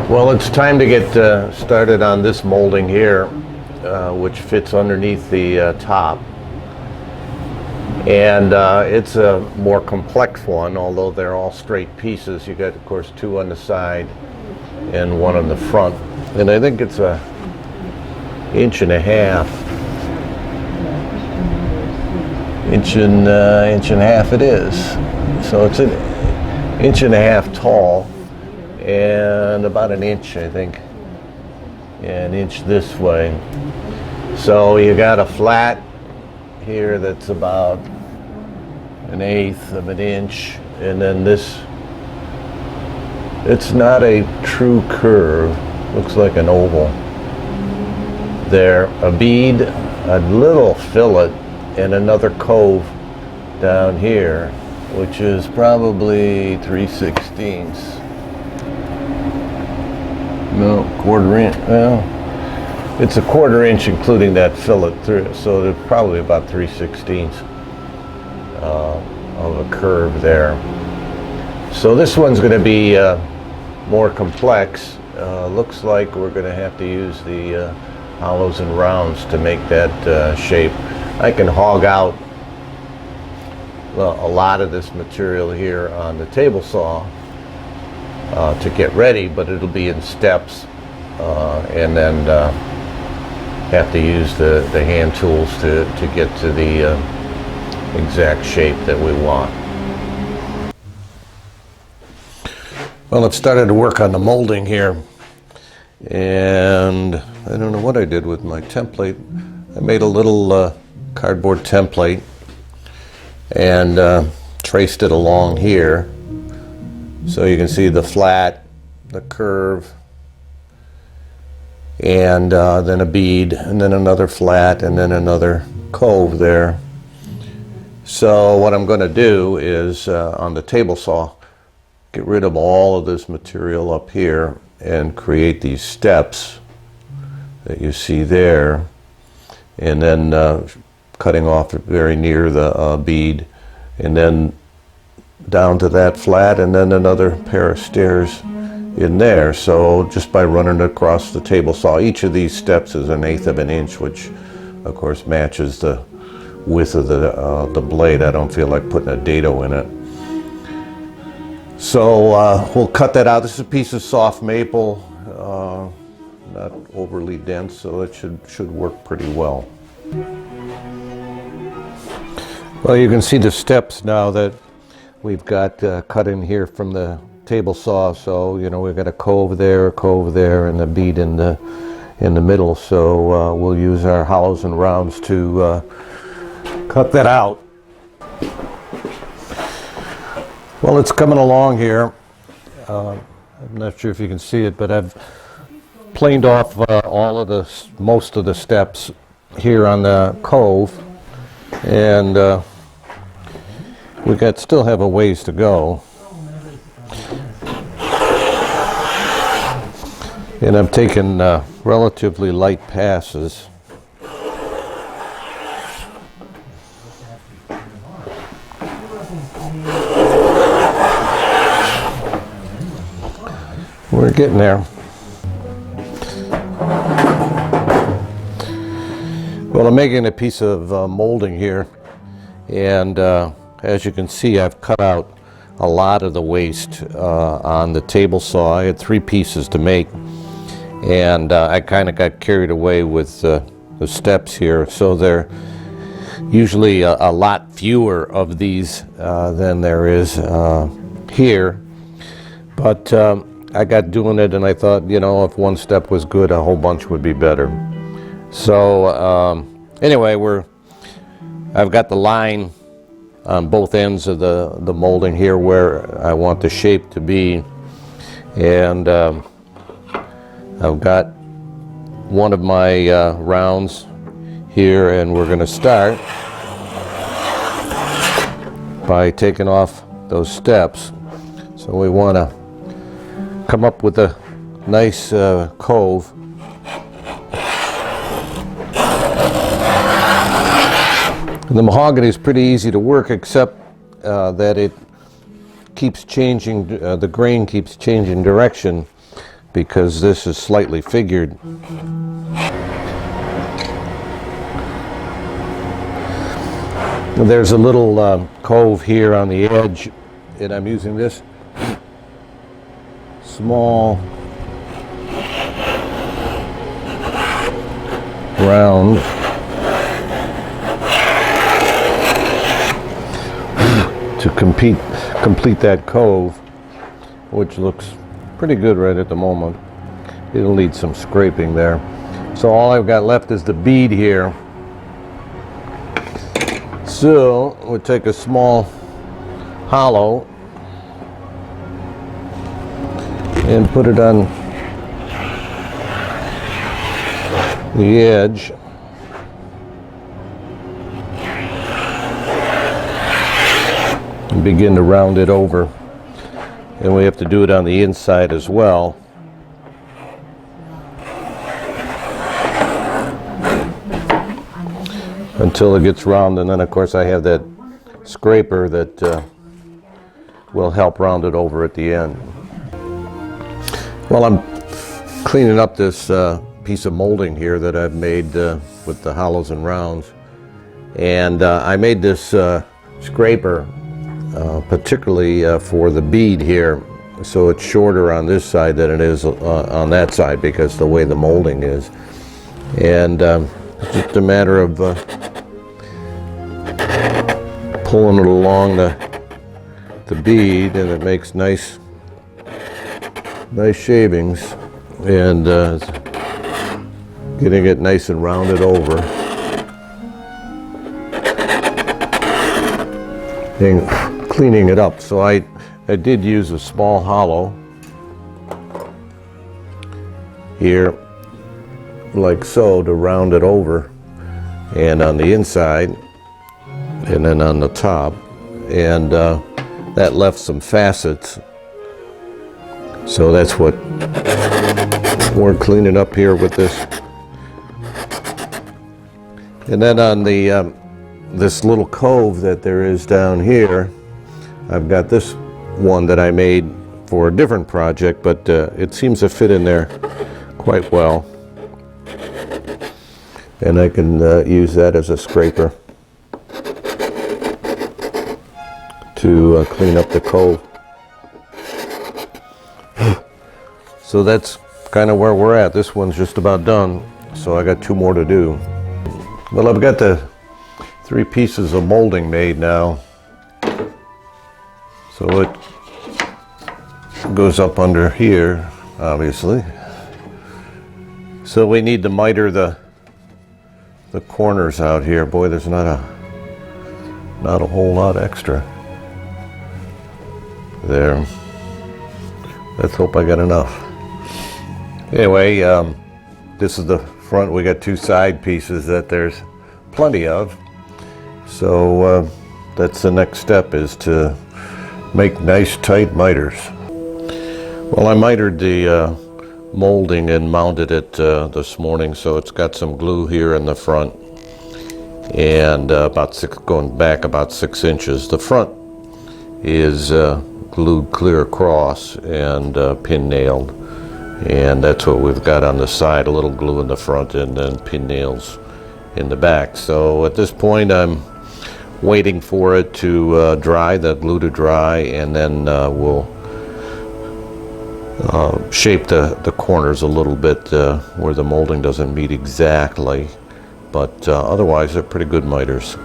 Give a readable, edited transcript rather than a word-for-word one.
Well, it's time to get started on this molding here, which fits underneath the top. And it's a more complex one, although they're all straight pieces. You got, of course, two on the side and one on the front. And I think it's a inch and a half. Inch and a half it is. So it's an inch and a half tall and about an inch, I think. Yeah, an inch this way. So you got a flat here that's about 1/8 of an inch, and then this, it's not a true curve, looks like an oval. There, a bead, a little fillet, and another cove down here, which is probably 3/16. No, 1/4 inch. Well, it's a 1/4 inch including that fillet through, so it's probably about 3/16 of a curve there. So this one's going to be more complex. Looks like we're going to have to use the hollows and rounds to make that shape. I can hog out a lot of this material here on the table saw to get ready, but it'll be in steps, and then have to use the hand tools to get to the exact shape that we want. Well, it started to work on the molding here, and I don't know what I did with my template. I made a little cardboard template and traced it along here. So you can see the flat, the curve, and then a bead, and then another flat, and then another cove there. So what I'm going to do is, on the table saw, get rid of all of this material up here and create these steps that you see there, and then cutting off very near the bead, and then down to that flat, and then another pair of stairs in there. So just by running across the table saw, each of these steps is 1/8 of an inch, which of course matches the width of the blade. I don't feel like putting a dado in it. So we'll cut that out. This is a piece of soft maple, not overly dense, so it should work pretty well. Well, you can see the steps now that we've got cut in here from the table saw. So you know, we've got a cove there, and a bead in the middle. So we'll use our hollows and rounds to cut that out. Well, it's coming along here. I'm not sure if you can see it, but I've planed off most of the steps here on the cove, and we still have a ways to go. And I'm taking relatively light passes. We're getting there. Well, I'm making a piece of molding here, and as you can see, I've cut out a lot of the waste on the table saw. I had 3 pieces to make, and I kind of got carried away with the steps here. So there usually a lot fewer of these than there is here, but I got doing it, and I thought, you know, if one step was good, a whole bunch would be better. So anyway, I've got the line on both ends of the molding here where I want the shape to be, and I've got one of my rounds here, and we're going to start by taking off those steps. So we want to come up with a nice cove. The mahogany is pretty easy to work, except that it keeps changing, the grain keeps changing direction because this is slightly figured. There's a little cove here on the edge, and I'm using this small round to complete that cove, which looks pretty good right at the moment. It'll need some scraping there. So all I've got left is the bead here. So we'll take a small hollow and put it on the edge. And begin to round it over. And we have to do it on the inside as well. Until it gets round, and then of course I have that scraper that will help round it over at the end. Well, I'm cleaning up this piece of molding here that I've made with the hollows and rounds, and I made this scraper particularly for the bead here, so it's shorter on this side than it is on that side because the way the molding is. And it's just a matter of pulling it along the bead, and it makes nice shavings, and getting it nice and rounded over and cleaning it up. So I did use a small hollow here like so to round it over, and on the inside and then on the top, and that left some facets, so that's what we're cleaning up here with this. And then on the this little cove that there is down here, I've got this one that I made for a different project, but it seems to fit in there quite well. And I can use that as a scraper to clean up the cove. So that's kind of where we're at. This one's just about done, so I got 2 more to do. Well, I've got the 3 pieces of molding made now. So it goes up under here, obviously. So we need to miter the corners out here. Boy, there's not a whole lot extra there. Let's hope I got enough. Anyway, this is the front. We got 2 side pieces that there's plenty of. So that's the next step, is to make nice tight miters. Well, I mitered the molding and mounted it this morning, so it's got some glue here in the front, and going back about 6 inches. The front is glued clear across and pin nailed, and that's what we've got on the side, a little glue in the front and then pin nails in the back. So at this point I'm waiting for it to dry, the glue to dry, and then we'll shape the corners a little bit where the molding doesn't meet exactly, but otherwise they're pretty good miters.